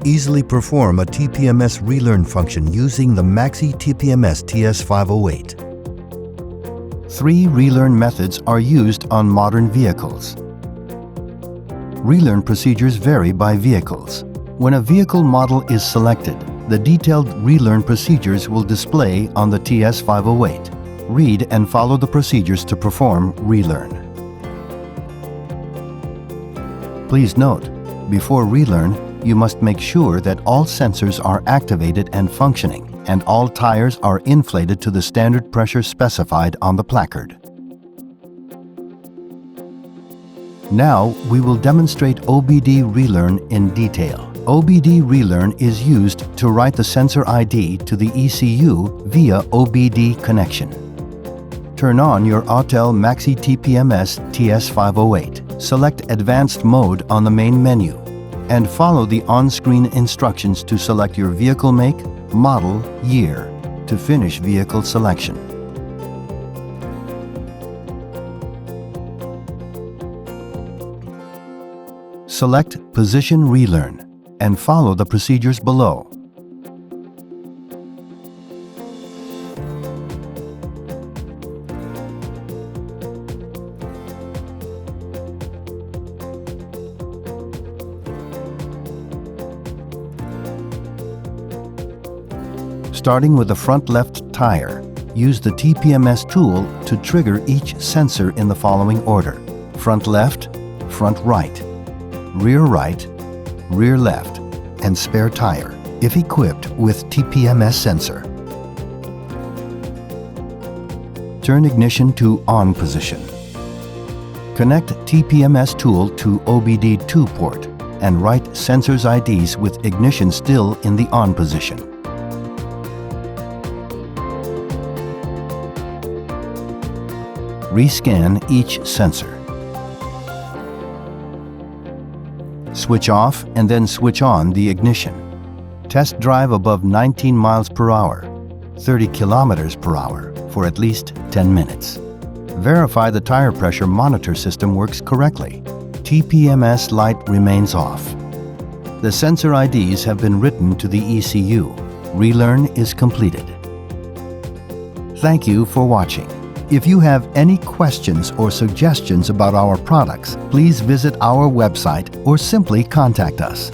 easily perform a TPMS Relearn function using the MaxiTPMS TS508. 3 Relearn methods are used on modern vehicles. Relearn procedures vary by vehicles. When a vehicle model is selected, the detailed Relearn procedures will display on the TS508. Read and follow the procedures to perform Relearn. Please note, before Relearn, you must make sure that all sensors are activated and functioning, and all tires are inflated to the standard pressure specified on the placard. Now, we will demonstrate OBD Relearn in detail. OBD Relearn is used to write the sensor ID to the ECU via OBD connection. Turn on your Autel MaxiTPMS TS508. Select Advanced Mode on the main menu and follow the on-screen instructions to select your vehicle make, model, year to finish vehicle selection. Select Position Relearn and follow the procedures below. Starting with the front left tire, use the TPMS tool to trigger each sensor in the following order: front left, front right, rear left, and spare tire, if equipped with TPMS sensor. Turn ignition to on position. Connect TPMS tool to OBD2 port and write sensors IDs with ignition still in the on position. Rescan each sensor. Switch off and then switch on the ignition. Test drive above 19 miles per hour, 30 kilometers per hour for at least 10 minutes. Verify the tire pressure monitor system works correctly. TPMS light remains off. The sensor IDs have been written to the ECU. Relearn is completed. Thank you for watching. If you have any questions or suggestions about our products, please visit our website or simply contact us.